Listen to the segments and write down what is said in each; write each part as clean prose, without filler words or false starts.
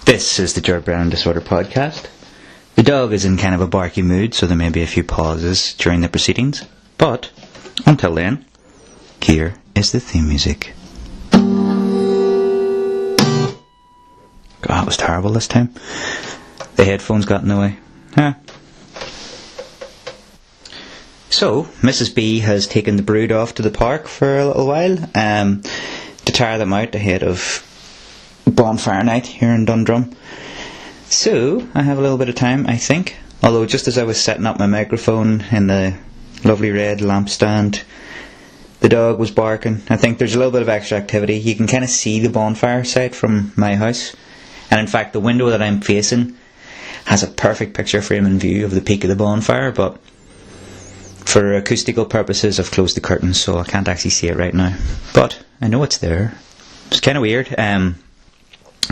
This is the Gerard Brennan Disorder Podcast. The dog is in kind of a barky mood, so there may be a few pauses during the proceedings. But, until then, here is the theme music. God, that was terrible this time. The headphones got in the way. So, Mrs. B has taken the brood off to the park for a little while to tire them out ahead of bonfire night here in Dundrum. So, I have a little bit of time, I think. Although, just as I was setting up my microphone in the lovely red lampstand, the dog was barking. I think there's a little bit of extra activity. You can kind of see the bonfire site from my house. And in fact, the window that I'm facing has a perfect picture frame and view of the peak of the bonfire, but for acoustical purposes I've closed the curtains, so I can't actually see it right now. But I know it's there. It's kind of weird.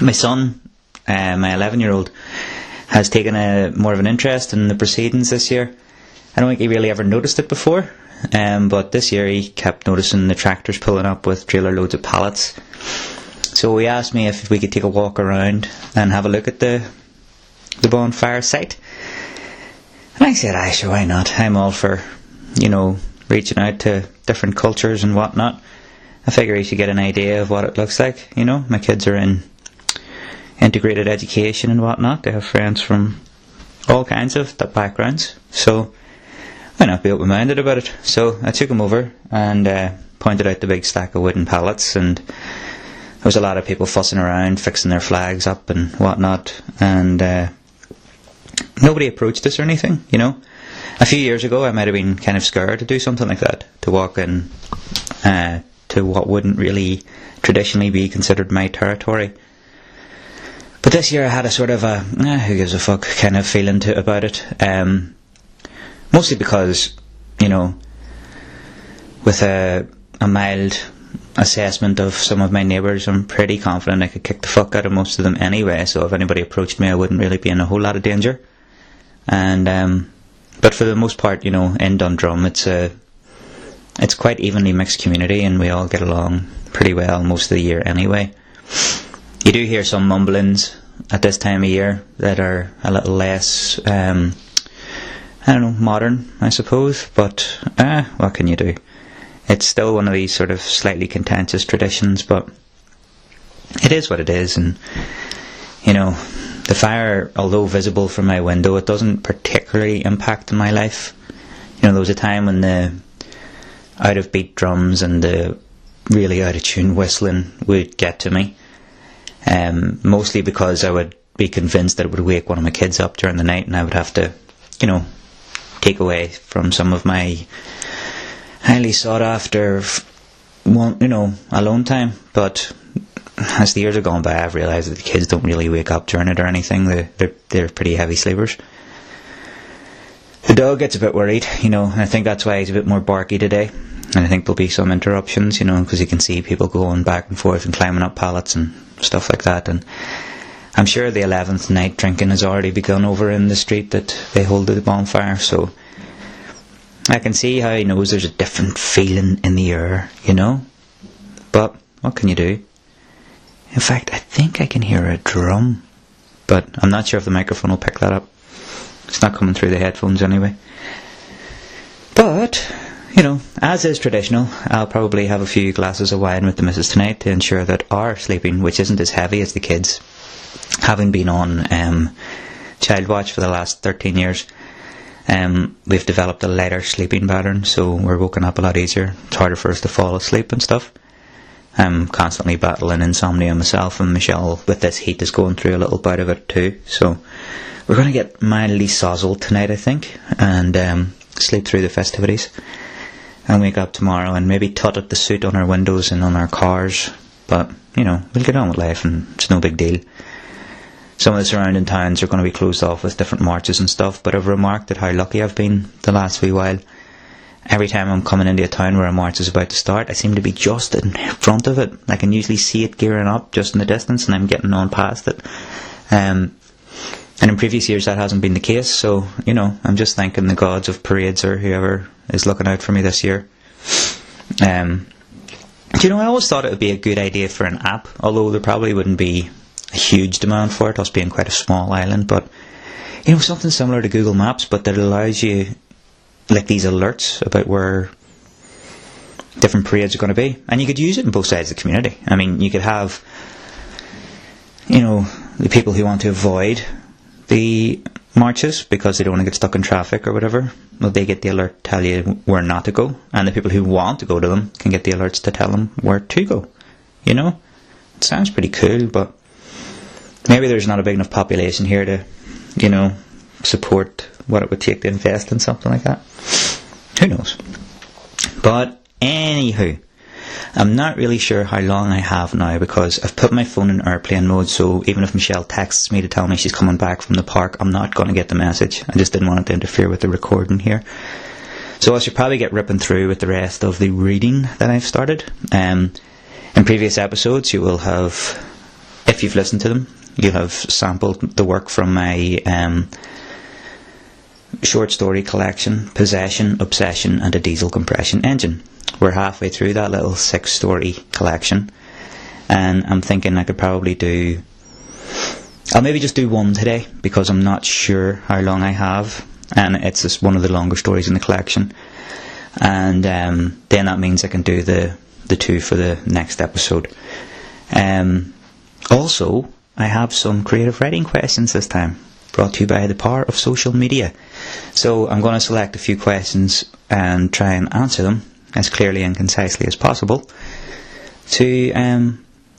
My son, my 11-year-old, has taken more of an interest in the proceedings this year. I don't think he really ever noticed it before, but this year he kept noticing the tractors pulling up with trailer loads of pallets. So he asked me if we could take a walk around and have a look at the bonfire site. And I said, aye, sure, why not? I'm all for, reaching out to different cultures and whatnot. I figure he should get an idea of what it looks like. My kids are in integrated education and whatnot. They have friends from all kinds of backgrounds, so why not be open-minded about it? So I took him over and pointed out the big stack of wooden pallets, and there was a lot of people fussing around, fixing their flags up and whatnot, and nobody approached us or anything. A few years ago I might have been kind of scared to do something like that, to walk in to what wouldn't really traditionally be considered my territory. But this year I had a sort of a who gives a fuck kind of feeling about it. Mostly because, with a mild assessment of some of my neighbours, I'm pretty confident I could kick the fuck out of most of them anyway, so if anybody approached me I wouldn't really be in a whole lot of danger. And but for the most part, in Dundrum it's quite evenly mixed community, and we all get along pretty well most of the year anyway. You do hear some mumblings at this time of year that are a little less, modern, I suppose, but what can you do? It's still one of these sort of slightly contentious traditions, but it is what it is. And, the fire, although visible from my window, it doesn't particularly impact my life. There was a time when the out-of-beat drums and the really out-of-tune whistling would get to me. Mostly because I would be convinced that it would wake one of my kids up during the night, and I would have to, take away from some of my highly sought after, alone time. But as the years have gone by, I've realised that the kids don't really wake up during it or anything. They're pretty heavy sleepers. The dog gets a bit worried, and I think that's why he's a bit more barky today. And I think there'll be some interruptions, because you can see people going back and forth and climbing up pallets and stuff like that. And I'm sure the 11th night drinking has already begun over in the street that they hold the bonfire, so I can see how he knows there's a different feeling in the air, But what can you do? In fact, I think I can hear a drum, but I'm not sure if the microphone will pick that up. It's not coming through the headphones anyway. But as is traditional, I'll probably have a few glasses of wine with the missus tonight to ensure that our sleeping, which isn't as heavy as the kids, having been on child watch for the last 13 years, we've developed a lighter sleeping pattern, so we're woken up a lot easier. It's harder for us to fall asleep and stuff. I'm constantly battling insomnia myself, and Michelle, with this heat, is going through a little bout of it too. So we're going to get mildly sozzled tonight, I think, and sleep through the festivities, and wake up tomorrow and maybe tut at the soot on our windows and on our cars. But, we'll get on with life, and it's no big deal. Some of the surrounding towns are going to be closed off with different marches and stuff, but I've remarked at how lucky I've been the last wee while. Every time I'm coming into a town where a march is about to start, I seem to be just in front of it. I can usually see it gearing up just in the distance, and I'm getting on past it. And in previous years that hasn't been the case, so, I'm just thanking the gods of parades or whoever is looking out for me this year. I always thought it would be a good idea for an app, although there probably wouldn't be a huge demand for it, us being quite a small island, but something similar to Google Maps, but that allows you like these alerts about where different parades are going to be, and you could use it in both sides of the community. I mean, you could have the people who want to avoid the marches because they don't want to get stuck in traffic or whatever, well, they get the alert to tell you where not to go, and the people who want to go to them can get the alerts to tell them where to go. It sounds pretty cool, but maybe there's not a big enough population here to support what it would take to invest in something like that. Who knows? But anywho, I'm not really sure how long I have now, because I've put my phone in airplane mode, so even if Michelle texts me to tell me she's coming back from the park, I'm not going to get the message. I just didn't want it to interfere with the recording here. So I should probably get ripping through with the rest of the reading that I've started. In previous episodes, you will have, if you've listened to them, you'll have sampled the work from my short story collection, Possession, Obsession and a Deisel Compression Engine. We're halfway through that little 6-story collection, and I'm thinking I could probably I'll maybe just do one today, because I'm not sure how long I have, and it's just one of the longer stories in the collection, and then that means I can do the two for the next episode. Also, I have some creative writing questions this time, brought to you by the power of social media. So I'm going to select a few questions and try and answer them as clearly and concisely as possible to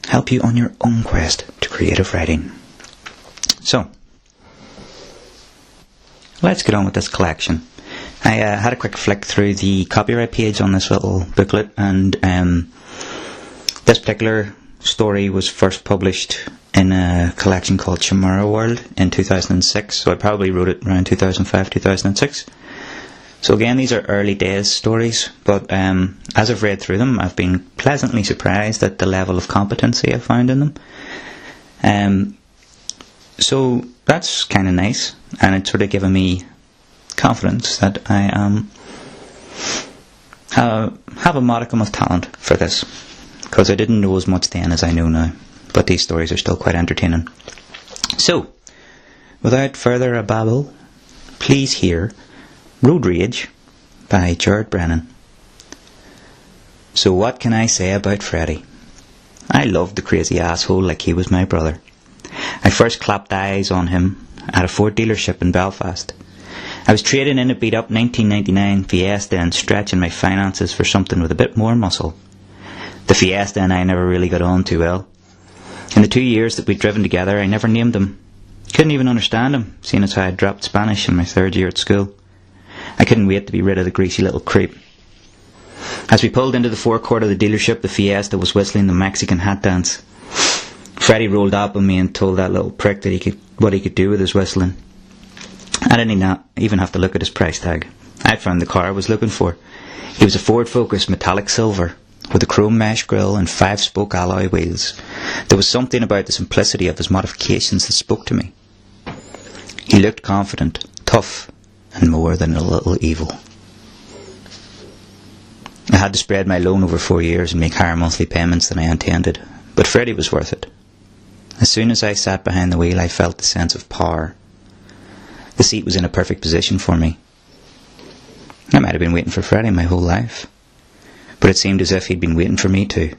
help you on your own quest to creative writing. So, let's get on with this collection. I had a quick flick through the copyright page on this little booklet, and this particular story was first published in a collection called Chimera World in 2006, so I probably wrote it around 2005-2006. So again, these are early days stories, but as I've read through them, I've been pleasantly surprised at the level of competency I found in them. So that's kind of nice, and it's sort of given me confidence that I have a modicum of talent for this, because I didn't know as much then as I know now, but these stories are still quite entertaining. So, without further babble, please hear Road Rage by Gerard Brennan. So what can I say about Freddie? I loved the crazy asshole like he was my brother. I first clapped eyes on him at a Ford dealership in Belfast. I was trading in a beat up 1999 Fiesta and stretching my finances for something with a bit more muscle. The Fiesta and I never really got on too well. In the 2 years that we'd driven together, I never named him. Couldn't even understand him, seeing as how I had dropped Spanish in my 3rd year at school. I couldn't wait to be rid of the greasy little creep. As we pulled into the forecourt of the dealership, the Fiesta was whistling the Mexican hat dance. Freddie rolled up on me and told that little prick that what he could do with his whistling. I didn't even have to look at his price tag. I found the car I was looking for. He was a Ford Focus metallic silver, with a chrome mesh grille and 5-spoke alloy wheels. There was something about the simplicity of his modifications that spoke to me. He looked confident, tough, and more than a little evil. I had to spread my loan over 4 years and make higher monthly payments than I intended, but Freddie was worth it. As soon as I sat behind the wheel, I felt the sense of power. The seat was in a perfect position for me. I might have been waiting for Freddie my whole life, but it seemed as if he'd been waiting for me too.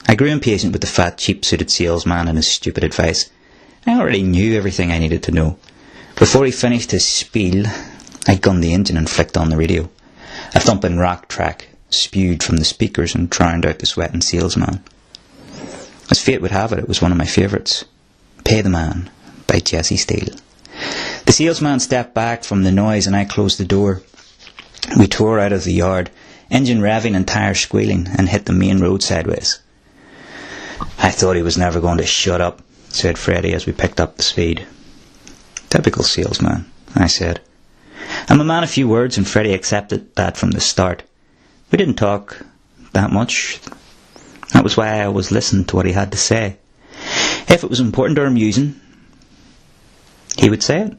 I grew impatient with the fat, cheap-suited salesman and his stupid advice. I already knew everything I needed to know. Before he finished his spiel, I gunned the engine and flicked on the radio. A thumping rock track spewed from the speakers and drowned out the sweating salesman. As fate would have it, it was one of my favourites, Pay the Man by Jesse Steele. The salesman stepped back from the noise and I closed the door. We tore out of the yard, engine revving and tyres squealing, and hit the main road sideways. I thought he was never going to shut up, said Freddie as we picked up the speed. Typical salesman, I said. I'm a man of few words, and Freddie accepted that from the start. We didn't talk that much. That was why I always listened to what he had to say. If it was important or amusing, he would say it.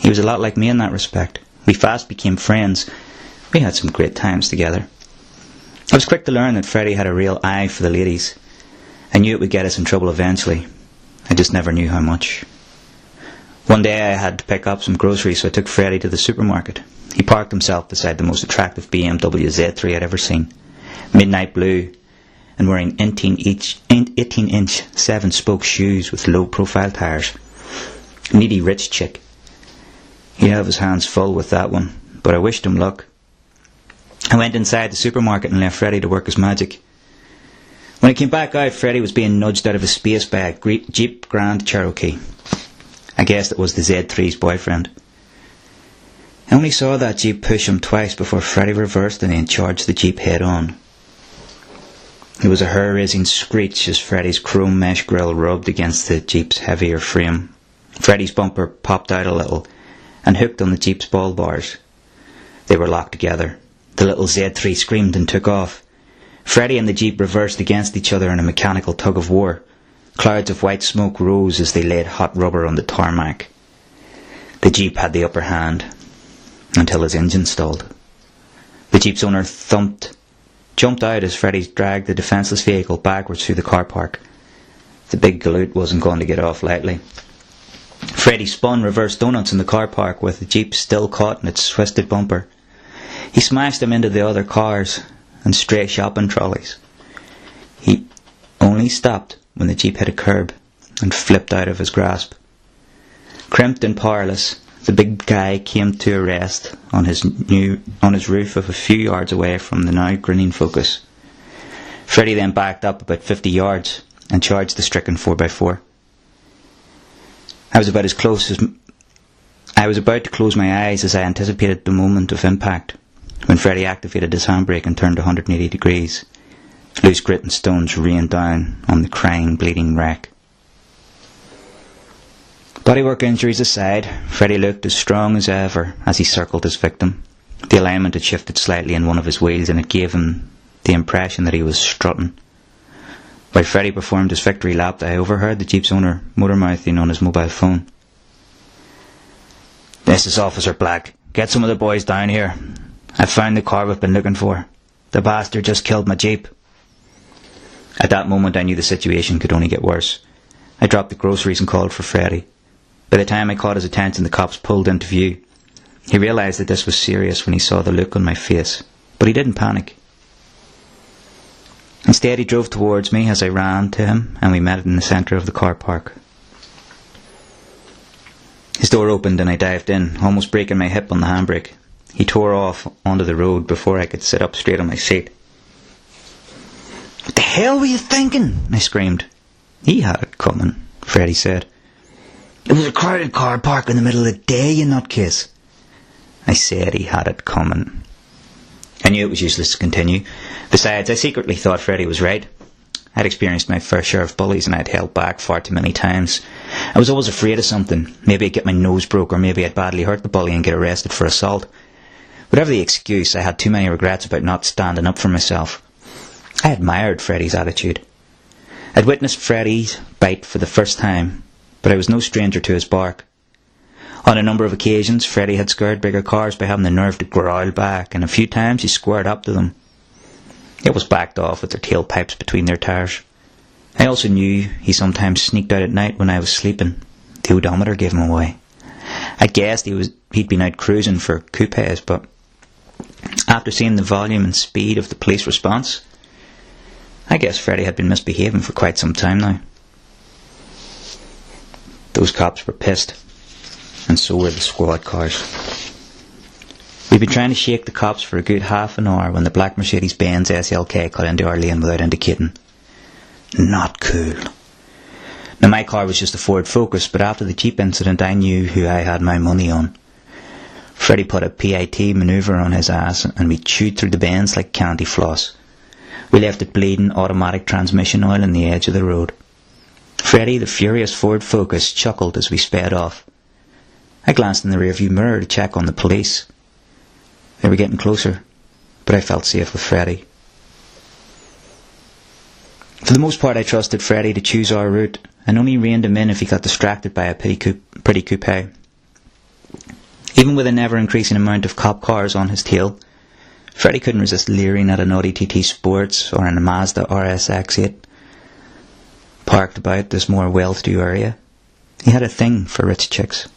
He was a lot like me in that respect. We fast became friends. We had some great times together. I was quick to learn that Freddie had a real eye for the ladies. I knew it would get us in trouble eventually. I just never knew how much. One day I had to pick up some groceries, so I took Freddie to the supermarket. He parked himself beside the most attractive BMW Z3 I'd ever seen. Midnight blue, and wearing 18-inch 7-spoke shoes with low-profile tyres. Needy rich chick. He'd have his hands full with that one, but I wished him luck. I went inside the supermarket and left Freddie to work his magic. When I came back out, Freddie was being nudged out of his space by a Jeep Grand Cherokee. I guessed it was the Z3's boyfriend. I only saw that Jeep push him twice before Freddie reversed and then charged the Jeep head on. There was a hair-raising screech as Freddie's chrome mesh grille rubbed against the Jeep's heavier frame. Freddie's bumper popped out a little and hooked on the Jeep's ball bars. They were locked together. The little Z3 screamed and took off. Freddie and the Jeep reversed against each other in a mechanical tug-of-war. Clouds of white smoke rose as they laid hot rubber on the tarmac. The Jeep had the upper hand until his engine stalled. The Jeep's owner jumped out as Freddie dragged the defenceless vehicle backwards through the car park. The big galoot wasn't going to get off lightly. Freddie spun reverse donuts in the car park with the Jeep still caught in its twisted bumper. He smashed them into the other cars and stray shopping trolleys. He only stopped when the Jeep hit a curb and flipped out of his grasp. Crimped and powerless, the big guy came to a rest on his roof of a few yards away from the now grinning Focus. Freddie then backed up about 50 yards and charged the stricken 4x4. I was about to close my eyes as I anticipated the moment of impact, when Freddie activated his handbrake and turned 180 degrees. Loose grit and stones rained down on the crying, bleeding wreck. Bodywork injuries aside, Freddie looked as strong as ever as he circled his victim. The alignment had shifted slightly in one of his wheels and it gave him the impression that he was strutting. While Freddie performed his victory lap, I overheard the Jeep's owner motor-mouthing on his mobile phone. "This is Officer Black. Get some of the boys down here. I've found the car we've been looking for. The bastard just killed my Jeep." At that moment I knew the situation could only get worse. I dropped the groceries and called for Freddie. By the time I caught his attention, the cops pulled into view. He realised that this was serious when he saw the look on my face, but he didn't panic. Instead, he drove towards me as I ran to him, and we met in the centre of the car park. His door opened and I dived in, almost breaking my hip on the handbrake. He tore off onto the road before I could sit up straight on my seat. "What the hell were you thinking?" I screamed. "He had it coming," Freddie said. "It was a crowded car park in the middle of the day, you nutcase." I said he had it coming. I knew it was useless to continue. Besides, I secretly thought Freddie was right. I'd experienced my fair share of bullies and I'd held back far too many times. I was always afraid of something. Maybe I'd get my nose broke, or maybe I'd badly hurt the bully and get arrested for assault. Whatever the excuse, I had too many regrets about not standing up for myself. I admired Freddie's attitude. I'd witnessed Freddie bite for the first time, but I was no stranger to his bark. On a number of occasions, Freddie had scared bigger cars by having the nerve to growl back, and a few times he squared up to them. It was backed off with their tailpipes between their tyres. I also knew he sometimes sneaked out at night when I was sleeping. The odometer gave him away. I guessed he'd been out cruising for coupes, but after seeing the volume and speed of the police response, I guess Freddie had been misbehaving for quite some time now. Those cops were pissed, and so were the squad cars. We'd been trying to shake the cops for a good half an hour when the black Mercedes-Benz SLK cut into our lane without indicating. Not cool. Now, my car was just a Ford Focus, but after the Jeep incident I knew who I had my money on. Freddie put a PIT manoeuvre on his ass and we chewed through the bends like candy floss. We left it bleeding automatic transmission oil on the edge of the road. Freddie, the furious Ford Focus, chuckled as we sped off. I glanced in the rearview mirror to check on the police. They were getting closer, but I felt safe with Freddie. For the most part, I trusted Freddie to choose our route, and only reined him in if he got distracted by a pretty coupe. Even with an ever-increasing amount of cop cars on his tail, Freddie couldn't resist leering at an Audi TT Sports or a Mazda RS X8. parked about this more well-to-do area. He had a thing for rich chicks.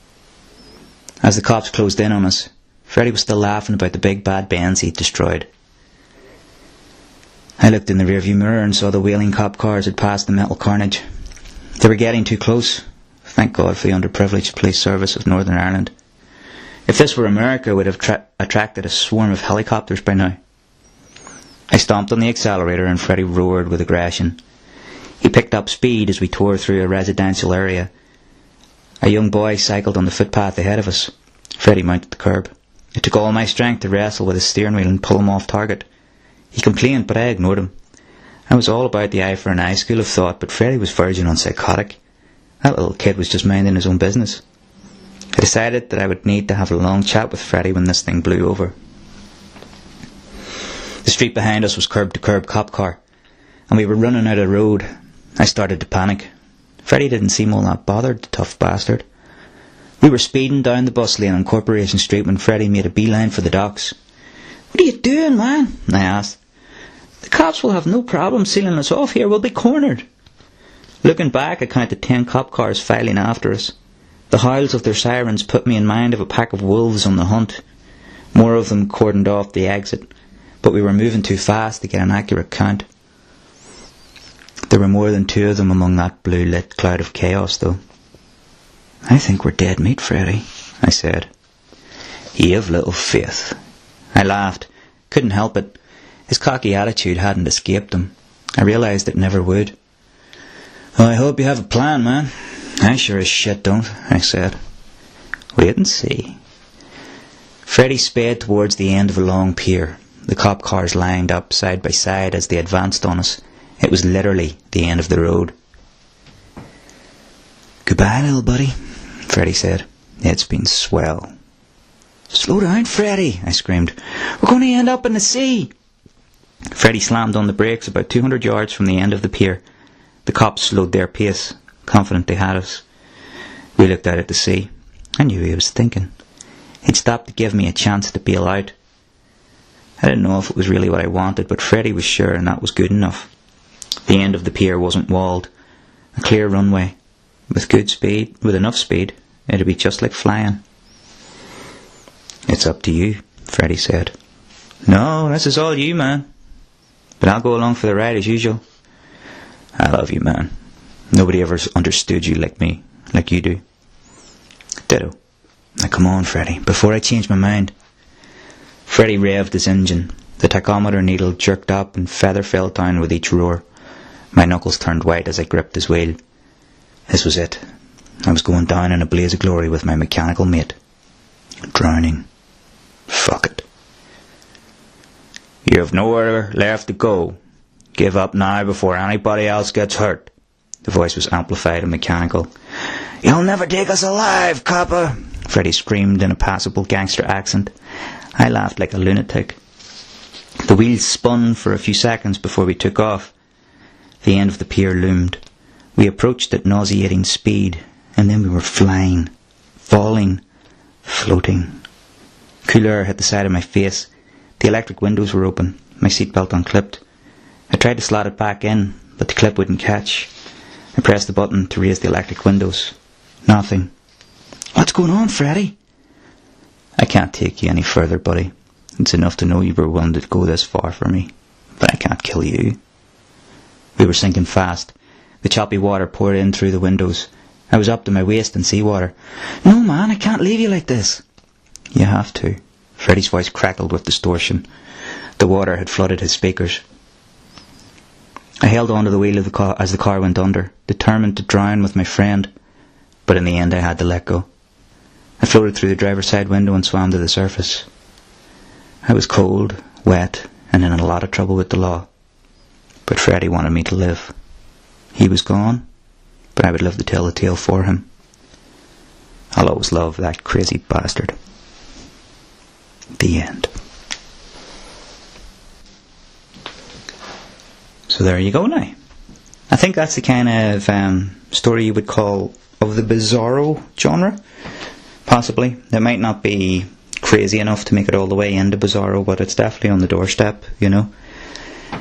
As the cops closed in on us, Freddie was still laughing about the big bad Benz he'd destroyed. I looked in the rearview mirror and saw the wheeling cop cars had passed the metal carnage. They were getting too close. Thank God for the underprivileged police service of Northern Ireland. If this were America, it would have attracted a swarm of helicopters by now. I stomped on the accelerator and Freddie roared with aggression. He picked up speed as we tore through a residential area. A young boy cycled on the footpath ahead of us. Freddie mounted the curb. It took all my strength to wrestle with his steering wheel and pull him off target. He complained, but I ignored him. I was all about the eye for an eye school of thought, but Freddie was verging on psychotic. That little kid was just minding his own business. I decided that I would need to have a long chat with Freddie when this thing blew over. The street behind us was curb-to-curb cop car, and we were running out of road. I started to panic. Freddie didn't seem all that bothered, the tough bastard. We were speeding down the bus lane on Corporation Street when Freddie made a beeline for the docks. "What are you doing, man?" I asked. "The cops will have no problem sealing us off here. We'll be cornered." Looking back, I counted 10 cop cars filing after us. The howls of their sirens put me in mind of a pack of wolves on the hunt. More of them cordoned off the exit, but we were moving too fast to get an accurate count. There were more than 2 of them among that blue-lit cloud of chaos, though. "I think we're dead meat, Freddie," I said. "You have little faith." I laughed. Couldn't help it. His cocky attitude hadn't escaped him. I realised it never would. "Well, I hope you have a plan, man." "I sure as shit don't," I said. "Wait and see." Freddie sped towards the end of a long pier. The cop cars lined up side by side as they advanced on us. It was literally the end of the road. "Goodbye, little buddy," Freddie said. "It's been swell." "Slow down, Freddie," I screamed. "We're going to end up in the sea." Freddie slammed on the brakes about 200 yards from the end of the pier. The cops slowed their pace, confident they had us. We looked out at the sea. I knew he was thinking. He'd stopped to give me a chance to bail out. I didn't know if it was really what I wanted, but Freddie was sure, and that was good enough. The end of the pier wasn't walled. A clear runway. With enough speed, it'd be just like flying. "It's up to you," Freddie said. "No, this is all you, man. But I'll go along for the ride as usual." "I love you, man. Nobody ever understood you like me, like you do." "Ditto. Now come on, Freddie, before I change my mind." Freddie revved his engine. The tachometer needle jerked up and feather fell down with each roar. My knuckles turned white as I gripped his wheel. This was it. I was going down in a blaze of glory with my mechanical mate. Drowning. Fuck it. "You have nowhere left to go. Give up now before anybody else gets hurt." The voice was amplified and mechanical. "You'll never take us alive, copper," Freddie screamed in a passable gangster accent. I laughed like a lunatic. The wheels spun for a few seconds before we took off. The end of the pier loomed. We approached at nauseating speed, and then we were flying, falling, floating. Cool air hit the side of my face. The electric windows were open, my seatbelt unclipped. I tried to slot it back in, but the clip wouldn't catch. I pressed the button to raise the electric windows. Nothing. "What's going on, Freddie?" "I can't take you any further, buddy. It's enough to know you were willing to go this far for me, but I can't kill you." We were sinking fast. The choppy water poured in through the windows. I was up to my waist in seawater. "No, man, I can't leave you like this." "You have to." Freddie's voice crackled with distortion. The water had flooded his speakers. I held onto the wheel of the car as the car went under, determined to drown with my friend, but in the end I had to let go. I floated through the driver's side window and swam to the surface. I was cold, wet, and in a lot of trouble with the law. But Freddie wanted me to live. He was gone, but I would live to tell the tale for him. I'll always love that crazy bastard. The end. So there you go now. I think that's the kind of story you would call of the bizarro genre. Possibly. It might not be crazy enough to make it all the way into bizarro, but it's definitely on the doorstep, you know.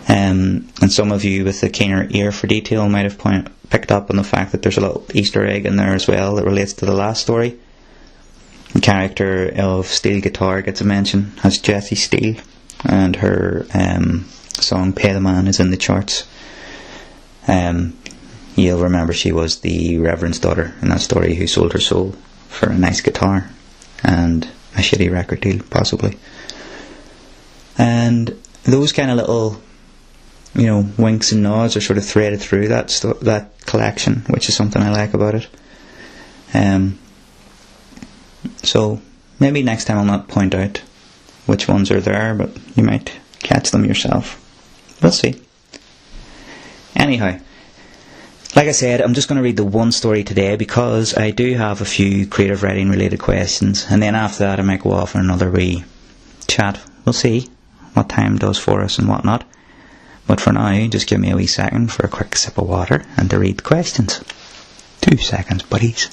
And some of you with a keener ear for detail might have picked up on the fact that there's a little Easter egg in there as well that relates to the last story. The character of Steel Guitar gets a mention as Jessie Steele, and her song Pay the Man is in the charts. You'll remember she was the Reverend's daughter in that story who sold her soul for a nice guitar and a shitty record deal, possibly. And those kind of little, winks and nods are sort of threaded through that collection, which is something I like about it. So maybe next time I'll not point out which ones are there, but you might catch them yourself. We'll see. Anyhow, like I said, I'm just going to read the one story today because I do have a few creative writing related questions, and then after that I might go off on another wee chat. We'll see what time does for us and whatnot. But for now, just give me a wee second for a quick sip of water and to read the questions. 2 seconds, buddies.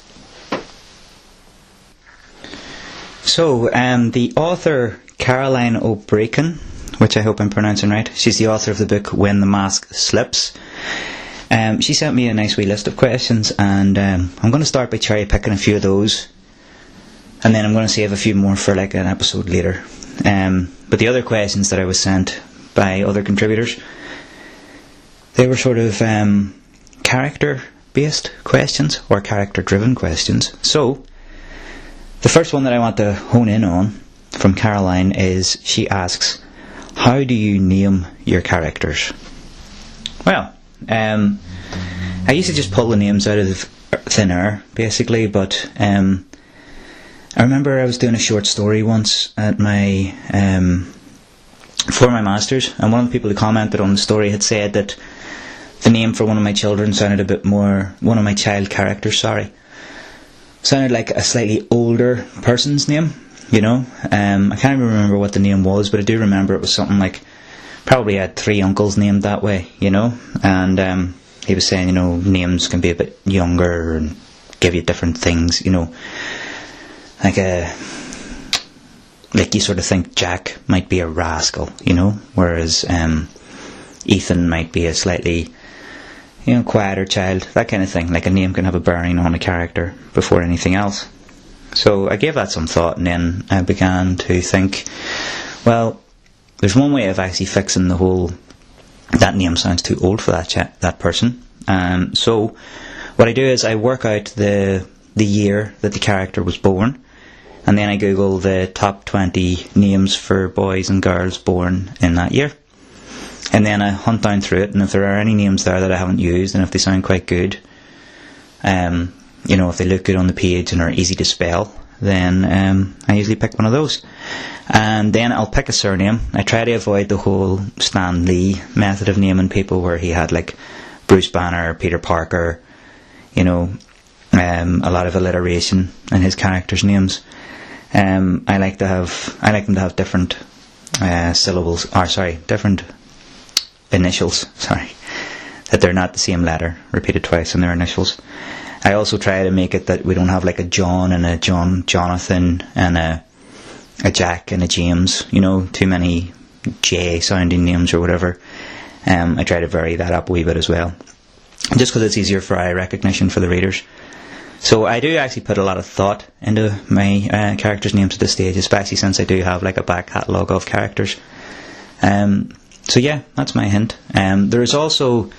So, the author Caroline O'Brien, which I hope I'm pronouncing right, she's the author of the book When the Mask Slips. She sent me a nice wee list of questions, and I'm going to start by cherry picking a few of those, and then I'm going to save a few more for like an episode later. But the other questions that I was sent by other contributors, they were sort of character based questions or character driven questions. So the first one that I want to hone in on from Caroline is, she asks, how do you name your characters? Well, I used to just pull the names out of thin air, basically, but I remember I was doing a short story once at my for my masters, and one of the people who commented on the story had said that the name for one of my children sounded a bit more, one of my child characters, sounded like a slightly older person's name, I can't even remember what the name was, but I do remember it was something like, probably had 3 uncles named that way, and he was saying, names can be a bit younger and give you different things, like you sort of think Jack might be a rascal, whereas Ethan might be a slightly, quieter child, that kind of thing. Like a name can have a bearing on a character before anything else. So I gave that some thought, and then I began to think, well, there's one way of actually fixing the whole, that name sounds too old for that person. So what I do is I work out the year that the character was born, and then I Google the top 20 names for boys and girls born in that year. And then I hunt down through it, and if there are any names there that I haven't used, and if they sound quite good, if they look good on the page and are easy to spell, then I usually pick one of those. And then I'll pick a surname. I try to avoid the whole Stan Lee method of naming people, where he had like Bruce Banner, Peter Parker, a lot of alliteration in his characters' names. I like them to have different different initials, that they're not the same letter repeated twice in their initials. I also try to make it that we don't have like a John and a Jonathan and a Jack and a James, too many J sounding names or whatever. I try to vary that up a wee bit as well, just because it's easier for eye recognition for the readers. So I do actually put a lot of thought into my characters' names at this stage, especially since I do have like a back catalogue of characters. So yeah, that's my hint. There is also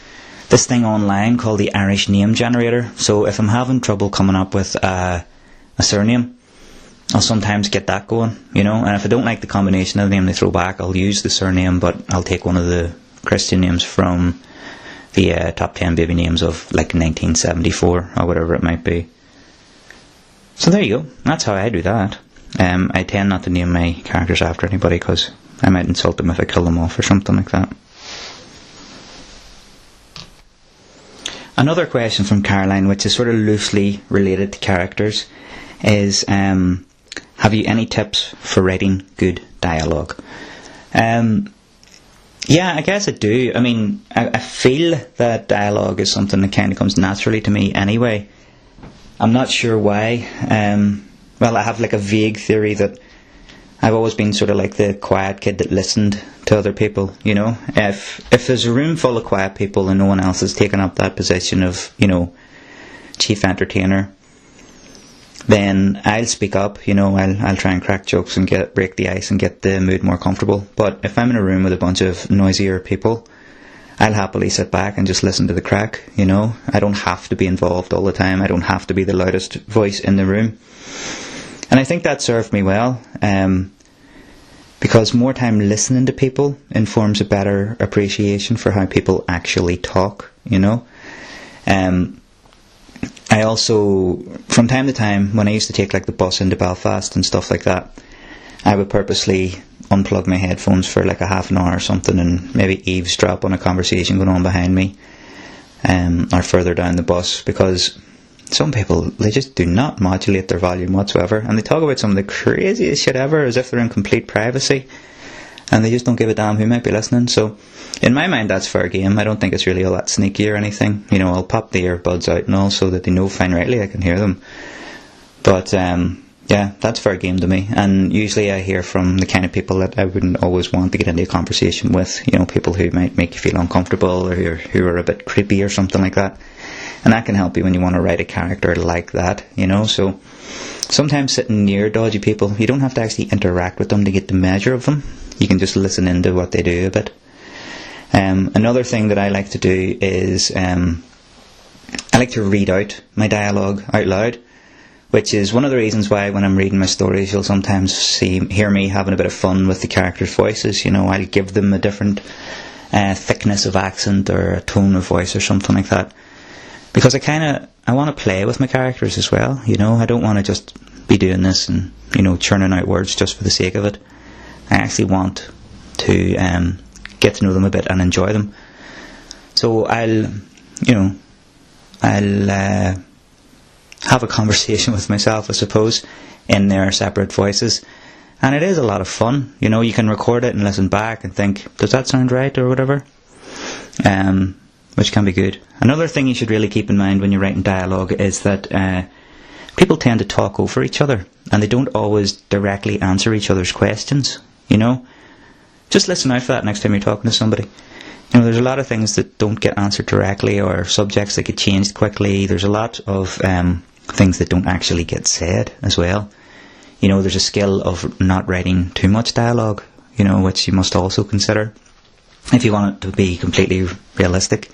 this thing online called the Irish Name Generator. So if I'm having trouble coming up with a surname, I'll sometimes get that going, and if I don't like the combination of the name they throw back, I'll use the surname, but I'll take one of the Christian names from the top 10 baby names of like 1974 or whatever it might be. So there you go, that's how I do that. I tend not to name my characters after anybody, because I might insult them if I kill them off or something like that. Another question from Caroline, which is sort of loosely related to characters, is have you any tips for writing good dialogue? Yeah, I guess I do. I mean, I feel that dialogue is something that kind of comes naturally to me anyway. I'm not sure why. Well, I have like a vague theory that I've always been sort of like the quiet kid that listened to other people, you know. If there's a room full of quiet people and no one else has taken up that position of, you know, chief entertainer, then I'll speak up, you know. I'll try and crack jokes and break the ice and get the mood more comfortable. But if I'm in a room with a bunch of noisier people, I'll happily sit back and just listen to the crack, you know. I don't have to be involved all the time. I don't have to be the loudest voice in the room. And I think that served me well, because more time listening to people informs a better appreciation for how people actually talk, you know. I also, from time to time, when I used to take like the bus into Belfast and stuff like that, I would purposely unplug my headphones for like a half an hour or something and maybe eavesdrop on a conversation going on behind me, or further down the bus, because some people, they just do not modulate their volume whatsoever, and they talk about some of the craziest shit ever as if they're in complete privacy, and they just don't give a damn who might be listening. So in my mind, that's fair game. I don't think it's really all that sneaky or anything. You know, I'll pop the earbuds out and all so that they know fine rightly I can hear them. But yeah, that's fair game to me. And usually I hear from the kind of people that I wouldn't always want to get into a conversation with, you know, people who might make you feel uncomfortable or who are a bit creepy or something like that. And that can help you when you want to write a character like that, you know. So sometimes sitting near dodgy people, you don't have to actually interact with them to get the measure of them. You can just listen into what they do a bit. Another thing that I like to do is I like to read out my dialogue out loud, which is one of the reasons why when I'm reading my stories you'll sometimes hear me having a bit of fun with the characters' voices. You know, I'll give them a different thickness of accent or a tone of voice or something like that, because I want to play with my characters as well. You know, I don't want to just be doing this and, you know, churning out words just for the sake of it. I actually want to get to know them a bit and enjoy them. So I'll have a conversation with myself, I suppose, in their separate voices, and it is a lot of fun. You know, you can record it and listen back and think, does that sound right or whatever, which can be good. Another thing you should really keep in mind when you're writing dialogue is that people tend to talk over each other, and they don't always directly answer each other's questions, you know. Just listen out for that next time you're talking to somebody. You know, there's a lot of things that don't get answered directly, or subjects that get changed quickly. There's a lot of things that don't actually get said as well. You know, there's a skill of not writing too much dialogue, you know, which you must also consider if you want it to be completely realistic.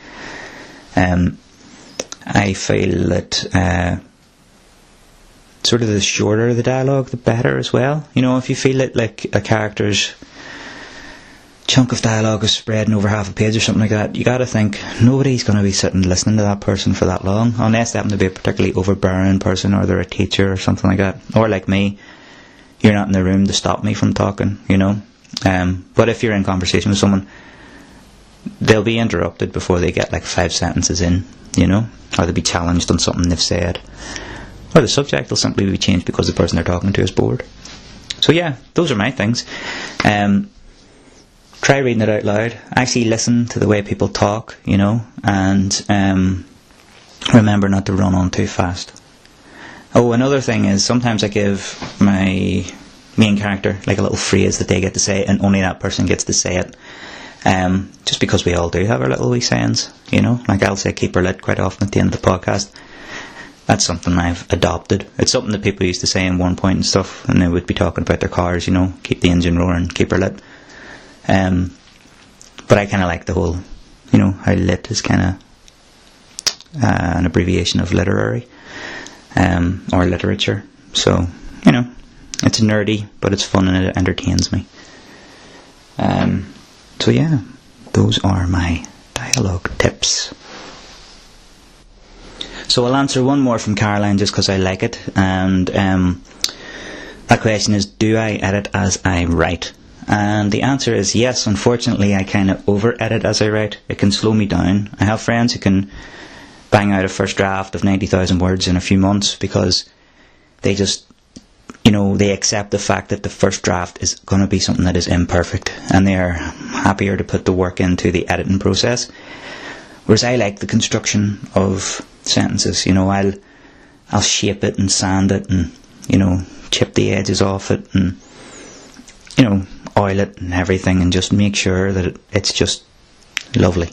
I feel that sort of the shorter the dialogue, the better as well. You know, if you feel it like a character's chunk of dialogue is spreading over half a page or something like that, you got to think nobody's going to be sitting listening to that person for that long, unless they happen to be a particularly overbearing person, or they're a teacher or something like that, or like me, you're not in the room to stop me from talking, you know. But if you're in conversation with someone, they'll be interrupted before they get like 5 sentences in, you know, or they'll be challenged on something they've said, or the subject will simply be changed because the person they're talking to is bored. So yeah, those are my things. Try reading it out loud. Actually listen to the way people talk, you know, and remember not to run on too fast. Oh, another thing is sometimes I give my main character like a little phrase that they get to say, and only that person gets to say it. Just because we all do have our little wee sayings, you know. Like I'll say keep her lit quite often at the end of the podcast. That's something I've adopted. It's something that people used to say in One Point and stuff, and they would be talking about their cars, you know, keep the engine roaring, keep her lit. But I kind of like the whole, you know, how lit is kind of an abbreviation of literary, or literature. So, you know, it's nerdy, but it's fun and it entertains me. So yeah, those are my dialogue tips. So I'll answer one more from Caroline just because I like it, and that question is, do I edit as I write? And the answer is yes. Unfortunately, I kind of over-edit as I write. It can slow me down. I have friends who can bang out a first draft of 90,000 words in a few months because they just, you know, they accept the fact that the first draft is going to be something that is imperfect, and they are happier to put the work into the editing process. Whereas I like the construction of sentences. You know, I'll shape it and sand it and, you know, chip the edges off it and oil it and everything, and just make sure that it's just lovely,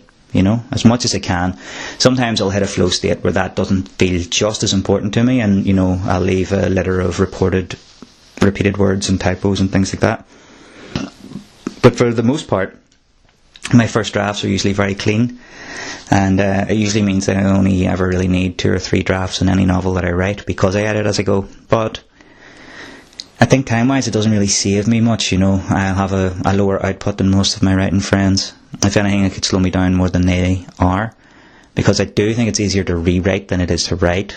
as much as I can. Sometimes I'll hit a flow state where that doesn't feel just as important to me, and I'll leave a litter of repeated words and typos and things like that. But for the most part, my first drafts are usually very clean, and it usually means that I only ever really need 2 or 3 drafts in any novel that I write, because I edit as I go. But I think time-wise it doesn't really save me much. I'll have a lower output than most of my writing friends. If anything, it could slow me down more than they are, because I do think it's easier to rewrite than it is to write.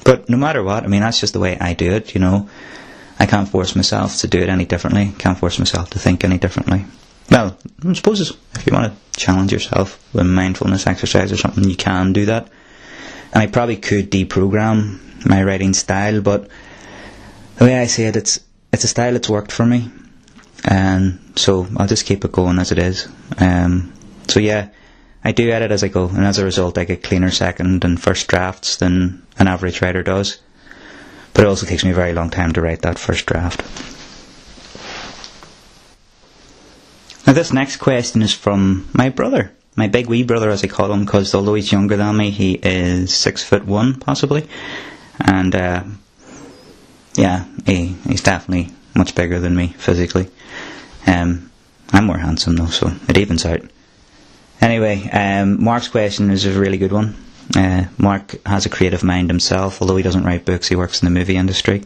But no matter what, that's just the way I do it. I can't force myself to do it any differently. Can't force myself to think any differently. Well, I suppose if you want to challenge yourself with mindfulness exercise or something, you can do that. And I probably could deprogram my writing style, but the way I see it, it's a style that's worked for me, and so I'll just keep it going as it is. So yeah, I do edit as I go, and as a result I get cleaner second and first drafts than an average writer does. But it also takes me a very long time to write that first draft. Now this next question is from my brother, my big wee brother as I call him, because although he's younger than me, he is 6'1" possibly, and he's definitely much bigger than me physically. I'm more handsome though, so it evens out. Anyway, Mark's question is a really good one. Mark has a creative mind himself. Although he doesn't write books, he works in the movie industry.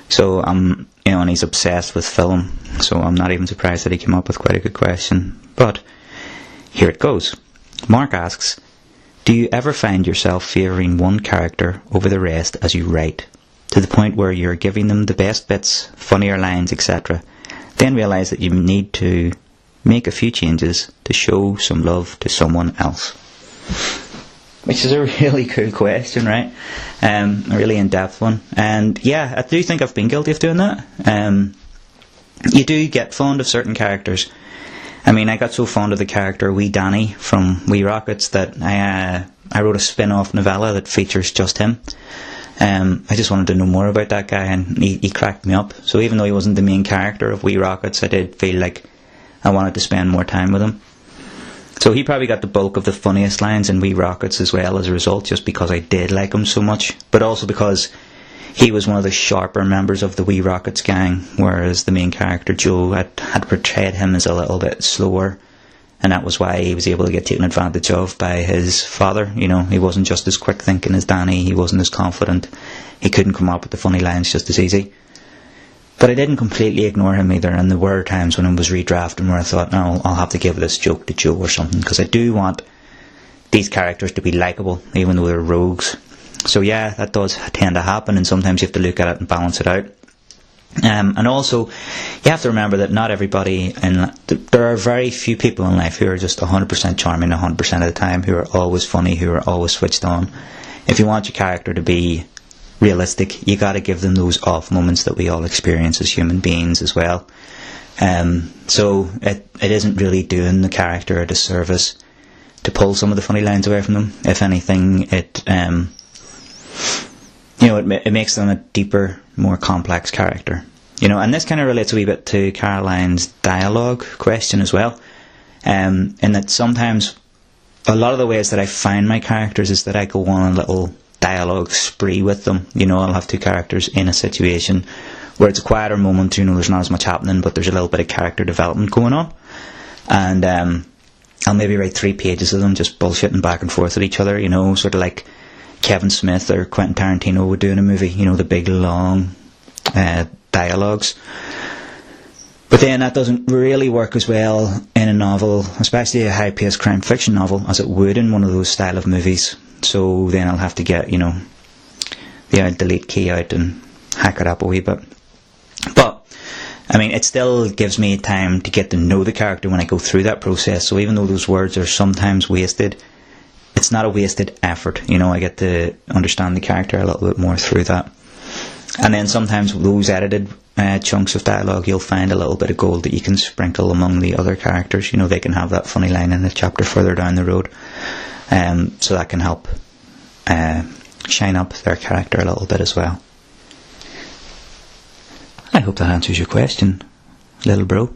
So and he's obsessed with film. So I'm not even surprised that he came up with quite a good question. But here it goes. Mark asks, do you ever find yourself favouring one character over the rest as you write, to the point where you're giving them the best bits, funnier lines, etc., then realise that you need to make a few changes to show some love to someone else? Which is a really cool question, right? A really in-depth one. And yeah, I do think I've been guilty of doing that. You do get fond of certain characters. I got so fond of the character Wee Danny from Wee Rockets that I wrote a spin-off novella that features just him. I just wanted to know more about that guy, and he cracked me up. So even though he wasn't the main character of Wee Rockets, I did feel like I wanted to spend more time with him. So he probably got the bulk of the funniest lines in Wee Rockets as well as a result, just because I did like him so much, but also because he was one of the sharper members of the Wee Rockets gang, whereas the main character Joe had portrayed him as a little bit slower, and that was why he was able to get taken advantage of by his father. He wasn't just as quick thinking as Danny, he wasn't as confident, he couldn't come up with the funny lines just as easy. But I didn't completely ignore him either, and there were times when I was redrafting where I thought, no, I'll have to give this joke to Joe or something, because I do want these characters to be likeable, even though they're rogues. So yeah, that does tend to happen, and sometimes you have to look at it and balance it out. And also, you have to remember that not everybody, there are very few people in life who are just 100% charming 100% of the time, who are always funny, who are always switched on. If you want your character to be realistic, you got to give them those off moments that we all experience as human beings as well. So it isn't really doing the character a disservice to pull some of the funny lines away from them. If anything, it makes them a deeper, more complex character. And this kind of relates a wee bit to Caroline's dialogue question as well. In that sometimes a lot of the ways that I find my characters is that I go on a little dialogue spree with them. I'll have two characters in a situation where it's a quieter moment, there's not as much happening, but there's a little bit of character development going on, and I'll maybe write 3 pages of them just bullshitting back and forth at each other, sort of like Kevin Smith or Quentin Tarantino would do in a movie, the big long dialogues. But then that doesn't really work as well in a novel, especially a high-paced crime fiction novel, as it would in one of those style of movies. So then I'll have to get, the delete key out and hack it up a wee bit. But, it still gives me time to get to know the character when I go through that process. So even though those words are sometimes wasted, it's not a wasted effort. I get to understand the character a little bit more through that. And then sometimes those edited chunks of dialogue, you'll find a little bit of gold that you can sprinkle among the other characters. They can have that funny line in a chapter further down the road. So that can help shine up their character a little bit as well. I hope that answers your question. little bro.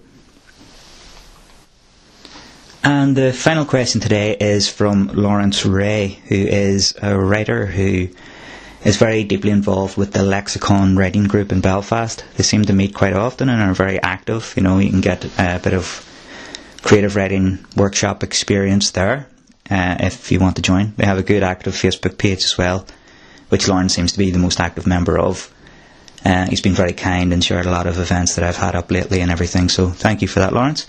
And the final question today is from Lawrence Ray, who is a writer who is very deeply involved with the Lexicon writing group in Belfast. They seem to meet quite often and are very active. You know, you can get a bit of creative writing workshop experience there if you want to join. They have a good active Facebook page as well, which Lawrence seems to be the most active member of. He's been very kind and shared a lot of events that I've had up lately and everything, so thank you for that, Lawrence.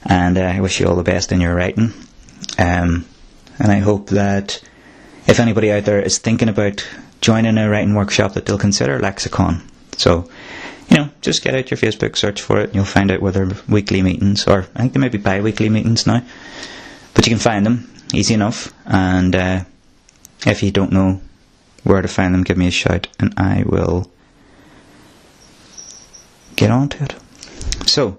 And I wish you all the best in your writing. And I hope that if anybody out there is thinking about joining a writing workshop, that they'll consider Lexicon. So, you know, just get out your Facebook, search for it, and you'll find out whether weekly meetings, or I think they might be bi-weekly meetings now, but you can find them easy enough. And if you don't know where to find them, give me a shout and I will get on to it. So,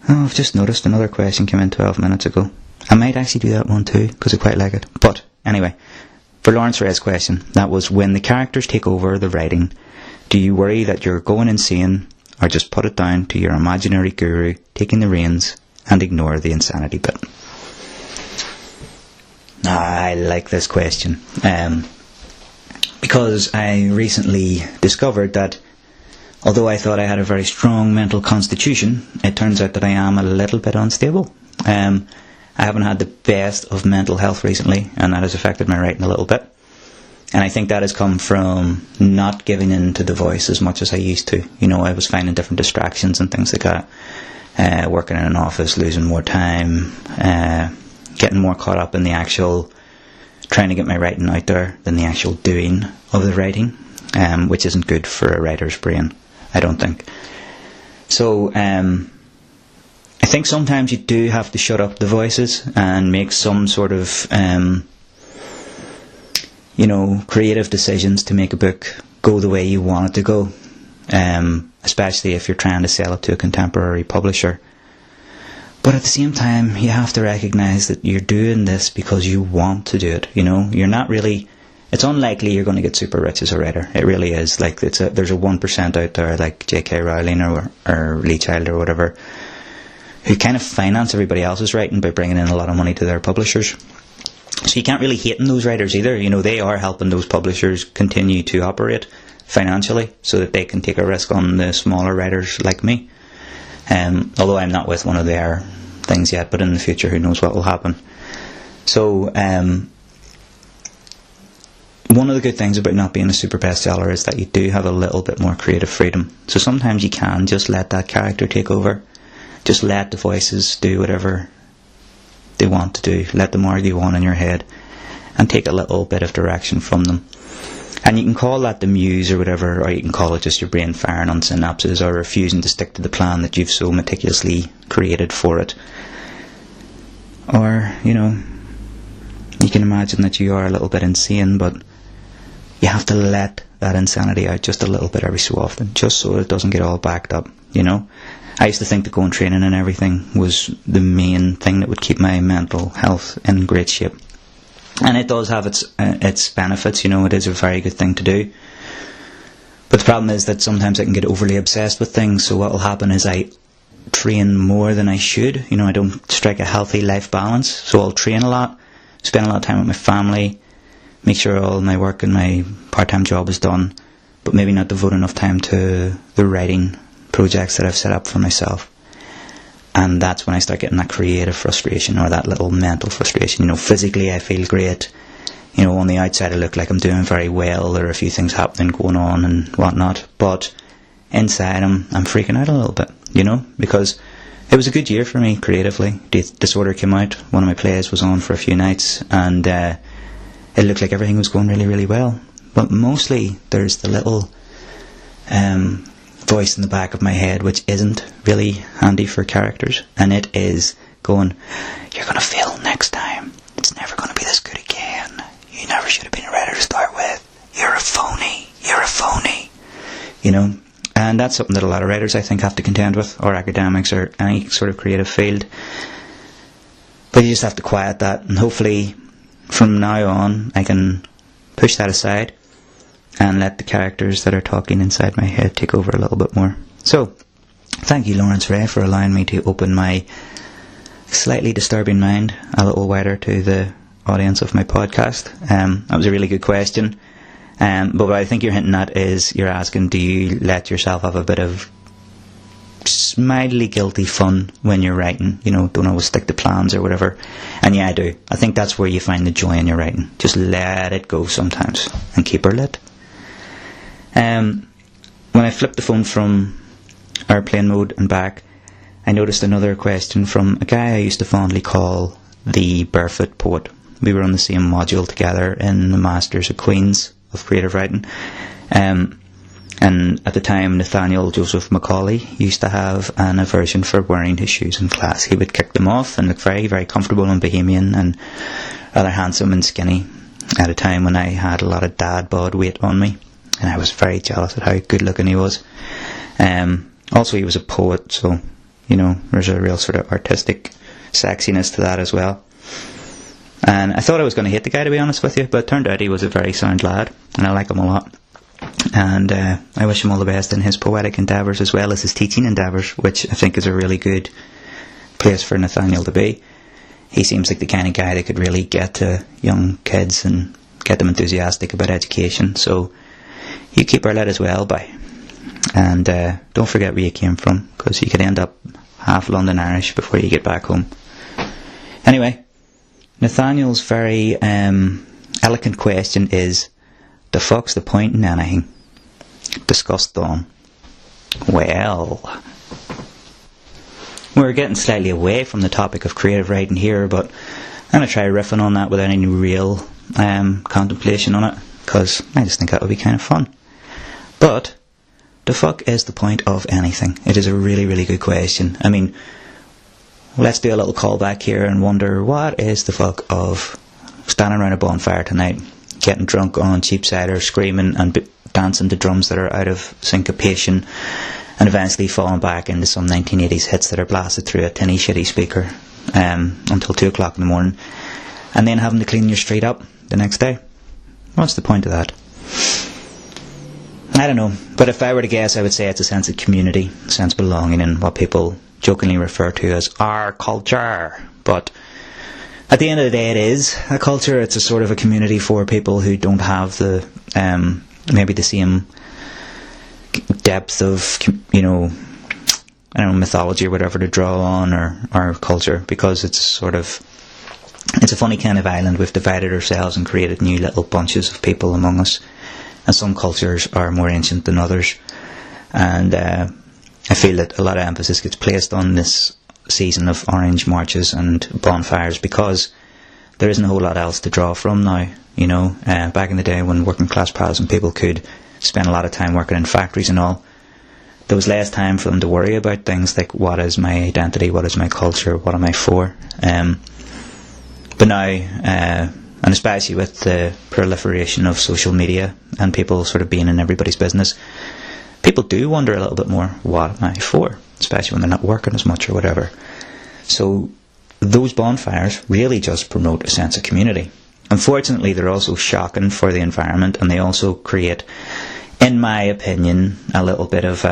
I've just noticed another question came in 12 minutes ago. I might actually do that one too, because I quite like it. But anyway, for Lawrence Ray's question, that was, when the characters take over the writing, do you worry that you're going insane, or just put it down to your imaginary guru taking the reins and ignore the insanity bit? I like this question, because I recently discovered that although I thought I had a very strong mental constitution, it turns out that I am a little bit unstable. I haven't had the best of mental health recently, and that has affected my writing a little bit. And I think that has come from not giving in to the voice as much as I used to. You know, I was finding different distractions and things like that. Working in an office, losing more time, getting more caught up in the actual trying to get my writing out there than the actual doing of the writing, which isn't good for a writer's brain, I don't think. So I think sometimes you do have to shut up the voices and make some sort of creative decisions to make a book go the way you want it to go, especially if you're trying to sell it to a contemporary publisher. But at the same time, you have to recognise that you're doing this because you want to do it. You know, you're not really. It's unlikely you're going to get super rich as a writer. It really is. Like there's a 1% out there, like J.K. Rowling or Lee Child or whatever, who kind of finance everybody else's writing by bringing in a lot of money to their publishers. So you can't really hate on those writers either. You know, they are helping those publishers continue to operate financially so that they can take a risk on the smaller writers like me. Although I'm not with one of their things yet, but in the future, who knows what will happen. So one of the good things about not being a super bestseller is that you do have a little bit more creative freedom. So sometimes you can just let that character take over. Just let the voices do whatever they want to do. Let them argue on in your head and take a little bit of direction from them. And you can call that the muse or whatever, or you can call it just your brain firing on synapses or refusing to stick to the plan that you've so meticulously created for it. Or, you know, you can imagine that you are a little bit insane, but you have to let that insanity out just a little bit every so often, just so it doesn't get all backed up, you know. I used to think that going training and everything was the main thing that would keep my mental health in great shape. And it does have its benefits, you know, it is a very good thing to do. But the problem is that sometimes I can get overly obsessed with things, so what will happen is I train more than I should. You know, I don't strike a healthy life balance, so I'll train a lot, spend a lot of time with my family, make sure all my work and my part-time job is done, but maybe not devote enough time to the writing projects that I've set up for myself. And that's when I start getting that creative frustration or that little mental frustration. You know, physically I feel great. You know, on the outside I look like I'm doing very well. There are a few things happening going on and whatnot. But inside I'm freaking out a little bit, you know, because it was a good year for me creatively. Disorder came out. One of my plays was on for a few nights and it looked like everything was going really, really well. But mostly there's the little voice in the back of my head which isn't really handy for characters, and it is going, you're going to fail next time, it's never going to be this good again, you never should have been a writer to start with, you're a phony, you know. And that's something that a lot of writers I think have to contend with, or academics, or any sort of creative field. But you just have to quiet that, and hopefully from now on I can push that aside and let the characters that are talking inside my head take over a little bit more. So, Thank you, Lawrence Ray, for allowing me to open my slightly disturbing mind a little wider to the audience of my podcast. That was a really good question. But what I think you're hinting at is you're asking, do you let yourself have a bit of mildly guilty fun when you're writing? Don't always stick to plans or whatever. And yeah, I do. I think that's where you find the joy in your writing. Just let it go sometimes and keep her lit. When I flipped the phone from airplane mode and back, I noticed another question from a guy I used to fondly call the Barefoot Poet. We were on the same module together in the Masters of Queens of Creative Writing. And at the time, Nathaniel Joseph Macaulay used to have an aversion for wearing his shoes in class. He would kick them off and look very, very comfortable and bohemian and rather handsome and skinny at a time when I had a lot of dad bod weight on me. And I was very jealous at how good looking he was. Also, he was a poet, so, there's a real sort of artistic sexiness to that as well. And I thought I was going to hate the guy, to be honest with you, but it turned out he was a very sound lad, and I like him a lot. And I wish him all the best in his poetic endeavours as well as his teaching endeavours, which I think is a really good place for Nathaniel to be. He seems like the kind of guy that could really get to young kids and get them enthusiastic about education. So you keep her lit as well, bye. And don't forget where you came from, because you could end up half London Irish before you get back home. Anyway, Nathaniel's very eloquent question is, the fuck's the point in anything? Discussed on. Well, we're getting slightly away from the topic of creative writing here, but I'm going to try riffing on that without any real contemplation on it, because I just think that would be kind of fun. But the fuck is the point of anything? It is a really, really good question. I mean, let's do a little callback here and wonder, what is the fuck of standing around a bonfire tonight, getting drunk on cheap cider, screaming and dancing to drums that are out of syncopation, and eventually falling back into some 1980s hits that are blasted through a tinny shitty speaker until 2 o'clock in the morning, and then having to clean your street up the next day? What's the point of that? I don't know, but if I were to guess, I would say it's a sense of community, a sense of belonging in what people jokingly refer to as our culture. But at the end of the day, it is a culture. It's a sort of a community for people who don't have the maybe the same depth of mythology or whatever to draw on, or culture, because it's a funny kind of island. We've divided ourselves and created new little bunches of people among us, and some cultures are more ancient than others, and I feel that a lot of emphasis gets placed on this season of orange marches and bonfires because there isn't a whole lot else to draw from now. Back in the day when working class Protestant people could spend a lot of time working in factories and all, there was less time for them to worry about things like, what is my identity, what is my culture, what am I for? But now, and especially with the proliferation of social media and people sort of being in everybody's business, people do wonder a little bit more, what am I for? Especially when they're not working as much or whatever. So those bonfires really just promote a sense of community. Unfortunately, they're also shocking for the environment, and they also create, in my opinion, a little bit of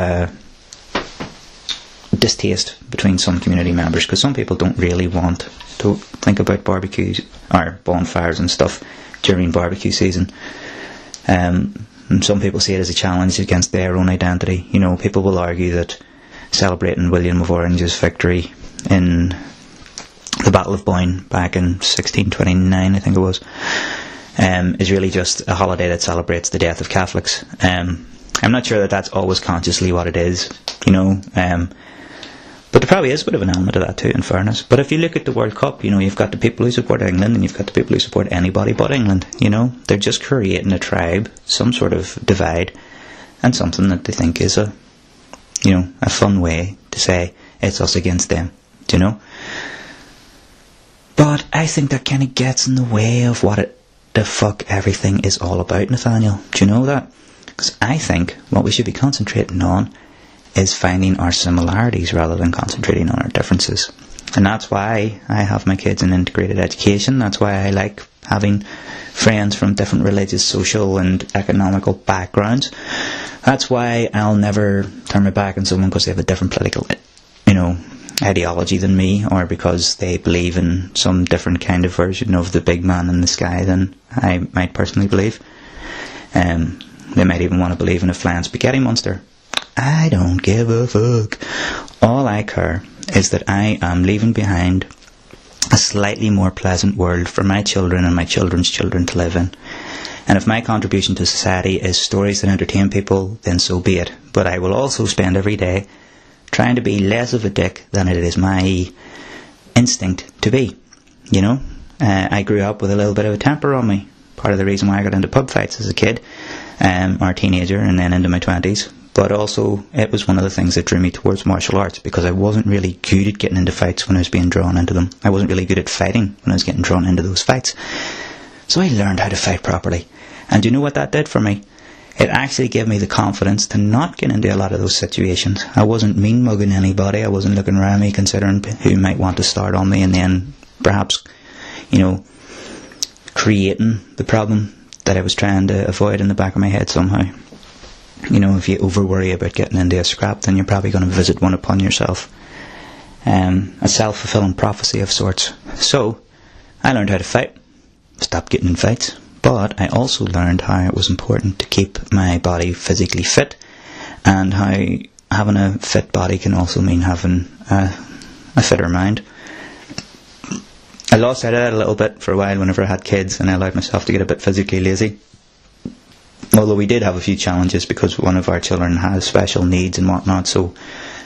distaste between some community members, because some people don't really want to think about barbecues or bonfires and stuff during barbecue season. And some people see it as a challenge against their own identity. People will argue that celebrating William of Orange's victory in the Battle of Boyne back in 1629, I think it was, is really just a holiday that celebrates the death of Catholics. I'm not sure that that's always consciously what it is, but there probably is a bit of an element of that too, in fairness. But if you look at the World Cup, you've got the people who support England and you've got the people who support anybody but England. They're just creating a tribe, some sort of divide, and something that they think is a fun way to say it's us against them, But I think that kind of gets in the way of what the fuck everything is all about, Nathaniel. Do you know that? Because I think what we should be concentrating on is finding our similarities rather than concentrating on our differences. And that's why I have my kids in integrated education. That's why I like having friends from different religious, social and economical backgrounds. That's why I'll never turn my back on someone because they have a different political, ideology than me, or because they believe in some different kind of version of the big man in the sky than I might personally believe. They might even want to believe in a flying spaghetti monster. I don't give a fuck. All I care is that I am leaving behind a slightly more pleasant world for my children and my children's children to live in. And if my contribution to society is stories that entertain people, then so be it. But I will also spend every day trying to be less of a dick than it is my instinct to be. I grew up with a little bit of a temper on me. Part of the reason why I got into pub fights as a kid, or a teenager, and then into my 20s. But also, it was one of the things that drew me towards martial arts, because I wasn't really good at getting into fights when I was being drawn into them. I wasn't really good at fighting when I was getting drawn into those fights. So I learned how to fight properly. And do you know what that did for me? It actually gave me the confidence to not get into a lot of those situations. I wasn't mean mugging anybody. I wasn't looking around me considering who might want to start on me, and then perhaps, creating the problem that I was trying to avoid in the back of my head somehow. If you over worry about getting into a scrap, then you're probably going to visit one upon yourself. A self-fulfilling prophecy of sorts. So, I learned how to fight. Stopped getting in fights. But I also learned how it was important to keep my body physically fit, and how having a fit body can also mean having a fitter mind. I lost sight of that a little bit for a while whenever I had kids, and I allowed myself to get a bit physically lazy. Although we did have a few challenges because one of our children has special needs and whatnot, so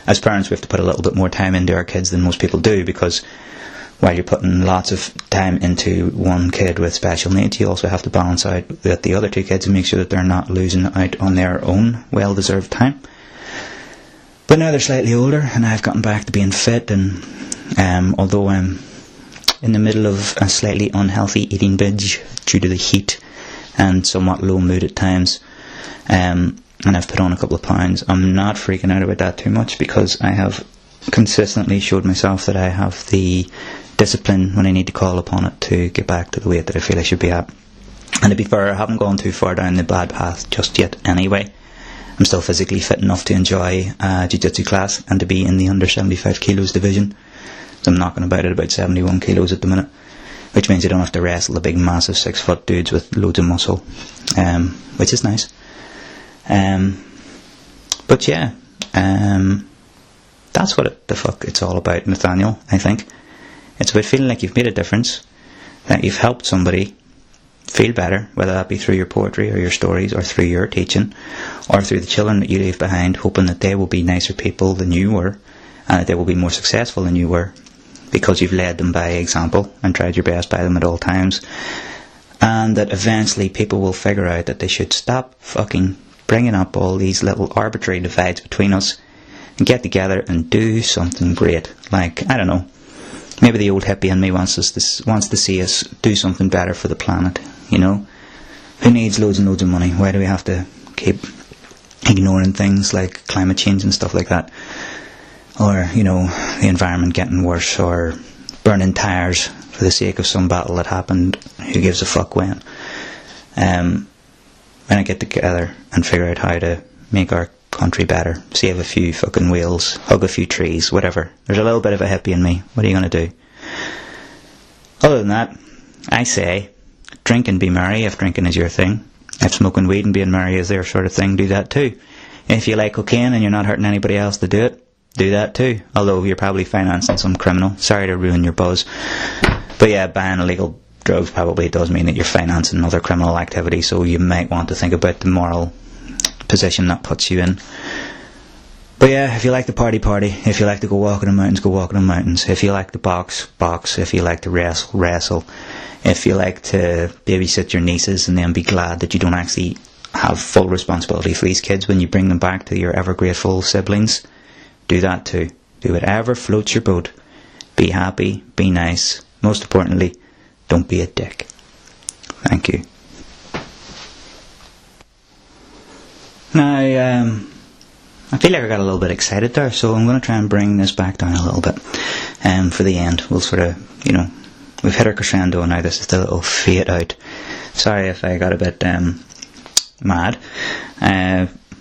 as parents we have to put a little bit more time into our kids than most people do, because while you're putting lots of time into one kid with special needs, you also have to balance out with the other two kids and make sure that they're not losing out on their own well-deserved time. But now they're slightly older and I've gotten back to being fit, and although I'm in the middle of a slightly unhealthy eating binge due to the heat and somewhat low mood at times, and I've put on a couple of pounds, I'm not freaking out about that too much, because I have consistently showed myself that I have the discipline when I need to call upon it to get back to the weight that I feel I should be at. And to be fair, I haven't gone too far down the bad path just yet anyway. I'm still physically fit enough to enjoy jiu-jitsu class and to be in the under 75 kilos division. So I'm knocking about at about 71 kilos at the minute, which means I don't have to wrestle the big massive 6 foot dudes with loads of muscle, which is nice. But yeah, that's what the fuck it's all about, Nathaniel, I think. It's about feeling like you've made a difference, that you've helped somebody feel better, whether that be through your poetry or your stories or through your teaching or through the children that you leave behind, hoping that they will be nicer people than you were and that they will be more successful than you were, because you've led them by example and tried your best by them at all times, and that eventually people will figure out that they should stop fucking bringing up all these little arbitrary divides between us and get together and do something great. Like, I don't know, maybe the old hippie in me wants to see us do something better for the planet, Who needs loads and loads of money? Why do we have to keep ignoring things like climate change and stuff like that? Or, the environment getting worse, or burning tyres for the sake of some battle that happened, who gives a fuck when? When I get together and figure out how to make our country better, save a few fucking whales, hug a few trees, whatever. There's a little bit of a hippie in me. What are you going to do? Other than that, I say, drink and be merry if drinking is your thing. If smoking weed and being merry is their sort of thing, do that too. If you like cocaine and you're not hurting anybody else to do it, do that too. Although you're probably financing some criminal. Sorry to ruin your buzz. But yeah, buying illegal drugs probably does mean that you're financing other criminal activity, so you might want to think about the moral position that puts you in. But yeah, if you like to party, if you like to go walking in the mountains, go walking in the mountains. If you like to box, if you like to wrestle. If you like to babysit your nieces and then be glad that you don't actually have full responsibility for these kids when you bring them back to your ever grateful siblings, do that too. Do whatever floats your boat. Be happy, be nice. Most importantly, don't be a dick. Thank you. Now, I feel like I got a little bit excited there, so I'm going to try and bring this back down a little bit for the end. We'll sort of, we've hit our crescendo now. This is the little fade out. Sorry if I got a bit mad.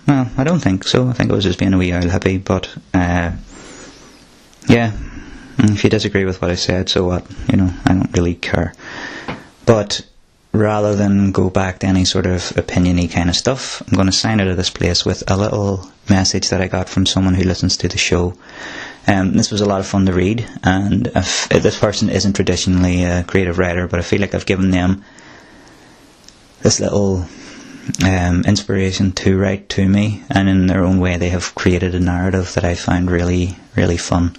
Well, I don't think so. I think I was just being a wee owl hippie, but yeah, if you disagree with what I said, so what? I don't really care. But rather than go back to any sort of opinion-y kind of stuff, I'm going to sign out of this place with a little message that I got from someone who listens to the show. This was a lot of fun to read, and if this person isn't traditionally a creative writer, but I feel like I've given them this little inspiration to write to me, and in their own way they have created a narrative that I find really, really fun.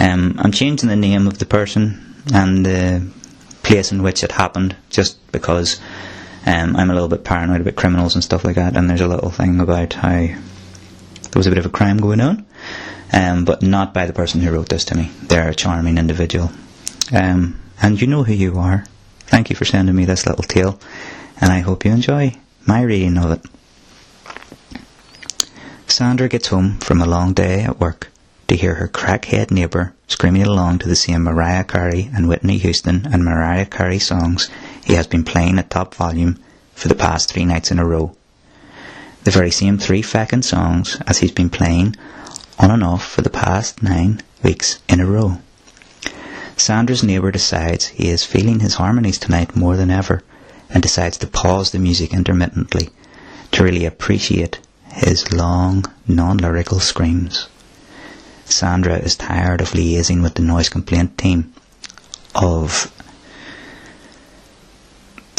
I'm changing the name of the person and the place in which it happened, just because I'm a little bit paranoid about criminals and stuff like that, and there's a little thing about how there was a bit of a crime going on, but not by the person who wrote this to me. They're a charming individual, and you know who you are. Thank you for sending me this little tale, and I hope you enjoy my reading of it. Sandra gets home from a long day at work to hear her crackhead neighbour screaming along to the same Mariah Carey and Whitney Houston and Mariah Carey songs he has been playing at top volume for the past 3 nights in a row. The very same 3 fucking songs as he's been playing on and off for the past 9 weeks in a row. Sandra's neighbour decides he is feeling his harmonies tonight more than ever, and decides to pause the music intermittently to really appreciate his long, non-lyrical screams. Sandra is tired of liaising with the noise complaint team of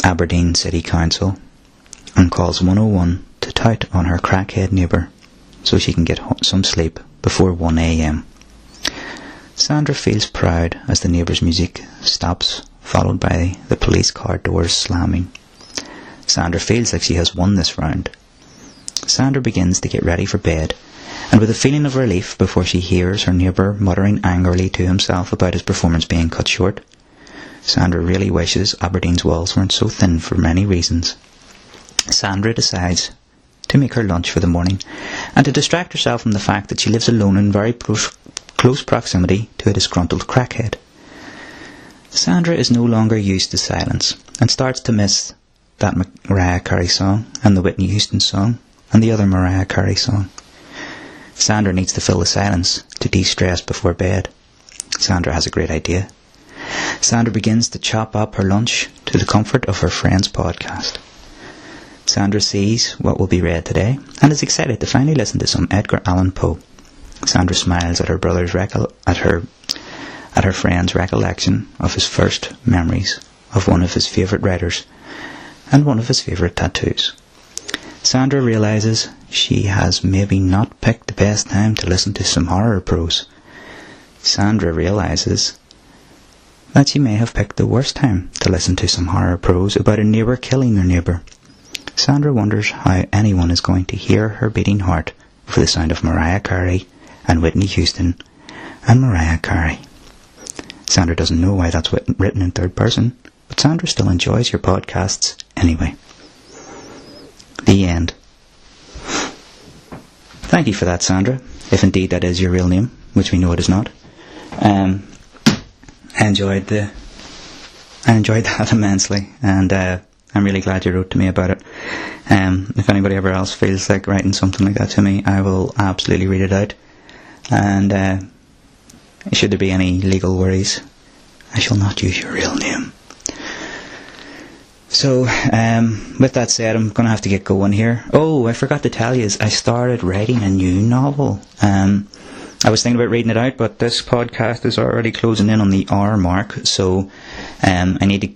Aberdeen City Council and calls 101 to tout on her crackhead neighbour so she can get some sleep before 1 a.m. Sandra feels proud as the neighbour's music stops, followed by the police car doors slamming. Sandra feels like she has won this round. Sandra begins to get ready for bed, and with a feeling of relief before she hears her neighbour muttering angrily to himself about his performance being cut short. Sandra really wishes Aberdeen's walls weren't so thin for many reasons. Sandra decides to make her lunch for the morning, and to distract herself from the fact that she lives alone in very close proximity to a disgruntled crackhead. Sandra is no longer used to silence, and starts to miss that Mariah Carey song, and the Whitney Houston song, and the other Mariah Carey song. Sandra needs to fill the silence to de-stress before bed. Sandra has a great idea. Sandra begins to chop up her lunch to the comfort of her friend's podcast. Sandra sees what will be read today, and is excited to finally listen to some Edgar Allan Poe. Sandra smiles at her friend's recollection of his first memories of one of his favourite writers and one of his favourite tattoos. Sandra realises she has maybe not picked the best time to listen to some horror prose. Sandra realises that she may have picked the worst time to listen to some horror prose about a neighbour killing their neighbour. Sandra wonders how anyone is going to hear her beating heart for the sound of Mariah Carey and Whitney Houston and Mariah Carey. Sandra doesn't know why that's written in third person, but Sandra still enjoys your podcasts anyway. The end. Thank you for that, Sandra, if indeed that is your real name, which we know it is not. I enjoyed that immensely, and I'm really glad you wrote to me about it. If anybody ever else feels like writing something like that to me, I will absolutely read it out, and should there be any legal worries, I shall not use your real name. So, with that said, I'm going to have to get going here. Oh, I forgot to tell you, I started writing a new novel. I was thinking about reading it out, but this podcast is already closing in on the hour mark, so I need to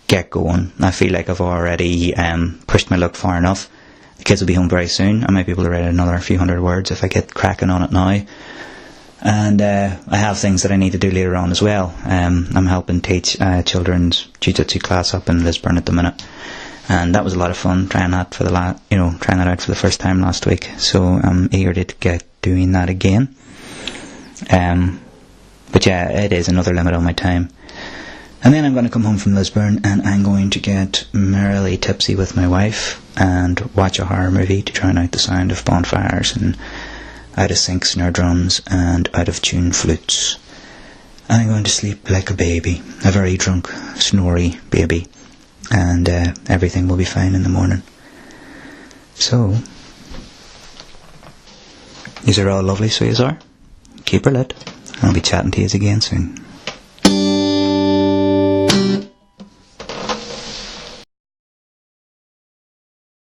get going. I feel like I've already pushed my luck far enough. The kids will be home very soon. I might be able to write another few hundred words if I get cracking on it now. And I have things that I need to do later on as well. I'm helping teach children's jiu-jitsu class up in Lisburn at the minute, and that was a lot of fun trying that out for the first time last week. So I'm eager to get doing that again. But yeah, it is another limit on my time. And then I'm going to come home from Lisburn, and I'm going to get merrily tipsy with my wife and watch a horror movie to drown out the sound of bonfires and out of sync snare drums and out of tune flutes. And I'm going to sleep like a baby, a very drunk, snory baby, and everything will be fine in the morning. So, these are all lovely, so yous are. Keep her lit. I'll be chatting to yous again soon.